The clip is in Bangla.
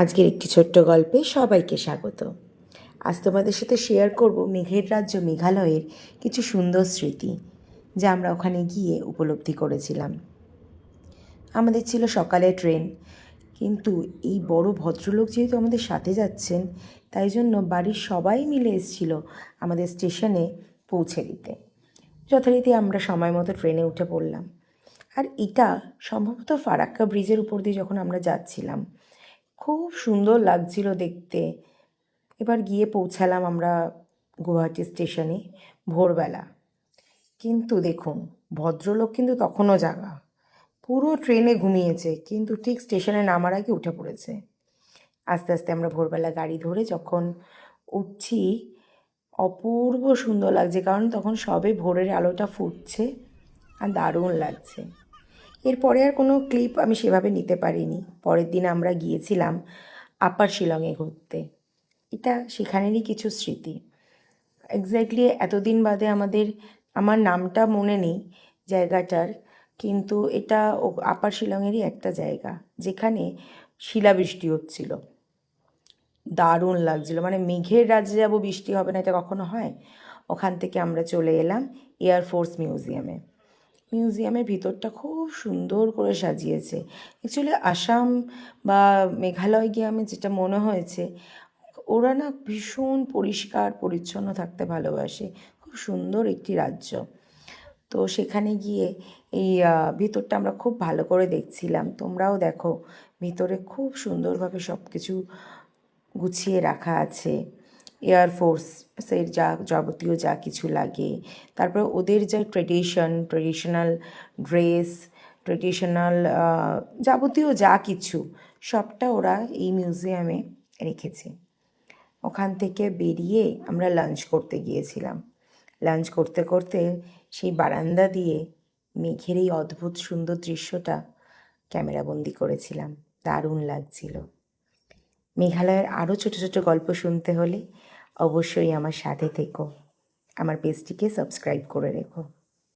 আজকের একটি ছোট্ট গল্পে সবাইকে স্বাগত। আজ তোমাদের সাথে শেয়ার করব মেঘের রাজ্য মেঘালয়ের কিছু সুন্দর স্মৃতি, যা আমরা ওখানে গিয়ে উপলব্ধি করেছিলাম। আমাদের ছিল সকালে ট্রেন, কিন্তু এই বড় ভদ্রলোক যেহেতু আমাদের সাথে যাচ্ছেন, তাই জন্য বাড়ির সবাই মিলে এসেছিল আমাদের স্টেশনে পৌঁছে দিতে। যথারীতি আমরা সময় মতো ট্রেনে উঠে পড়লাম। আর এটা সম্ভবত ফারাক্কা ব্রিজের উপর দিয়ে যখন আমরা যাচ্ছিলাম, খুব সুন্দর লাগছিল দেখতে। এবার গিয়ে পৌঁছালাম আমরা গুয়াহাটি স্টেশনে ভোরবেলা। কিন্তু দেখুন, ভদ্রলোক কিন্তু তখনও জাগা, পুরো ট্রেনে ঘুমিয়েছে, কিন্তু ঠিক স্টেশনে নামার আগে উঠে পড়েছে। আস্তে আস্তে আমরা ভোরবেলা গাড়ি ধরে যখন উঠছি, অপূর্ব সুন্দর লাগছে, কারণ তখন সবে ভোরের আলোটা ফুটছে আর দারুণ লাগছে। এরপরে আর কোনো ক্লিপ আমি সেভাবে নিতে পারিনি। পরের দিন আমরা গিয়েছিলাম আপার শিলংয়ে ঘুরতে। এটা সেখানেরই কিছু স্মৃতি। এক্স্যাক্টলি এতদিন বাদে আমার নামটা মনে নেই জায়গাটার, কিন্তু এটা আপার শিলংয়েরই একটা জায়গা, যেখানে শিলাবৃষ্টি হচ্ছিল। দারুণ লাগছিল, মানে মেঘের রাজ্যে যাবো, বৃষ্টি হবে না, এটা কখনো হয়? ওখান থেকে আমরা চলে এলাম এয়ারফোর্স মিউজিয়ামে। মিউজিয়ামের ভিতরটা খুব সুন্দর করে সাজিয়েছে। অ্যাকচুয়ালি আসাম বা মেঘালয় গিয়ে আমি যেটা মনে হয়েছে, ওরা না ভীষণ পরিষ্কার পরিচ্ছন্ন থাকতে ভালোবাসে। খুব সুন্দর একটি রাজ্য। তো সেখানে গিয়ে এই ভিতরটা আমরা খুব ভালো করে দেখছিলাম। তোমরাও দেখো, ভিতরে খুব সুন্দরভাবে সব কিছু গুছিয়ে রাখা আছে। এয়ারফোর্সের যাবতীয় যা কিছু লাগে, তারপর ওদের যা ট্রেডিশনাল ড্রেস, ট্রেডিশনাল যাবতীয় যা কিছু, সবটা ওরা এই মিউজিয়ামে রেখেছে। ওখান থেকে বেরিয়ে আমরা লাঞ্চ করতে গিয়েছিলাম। লাঞ্চ করতে করতে সেই বারান্দা দিয়ে মেঘের এই অদ্ভুত সুন্দর দৃশ্যটা ক্যামেরাবন্দি করেছিলাম। দারুণ লাগছিল। মেঘালয়ের আরও ছোটো ছোটো গল্প শুনতে হলে অবশ্যই আমার সাথে থেকো। আমার পেজটিকে সাবস্ক্রাইব করে রেখো।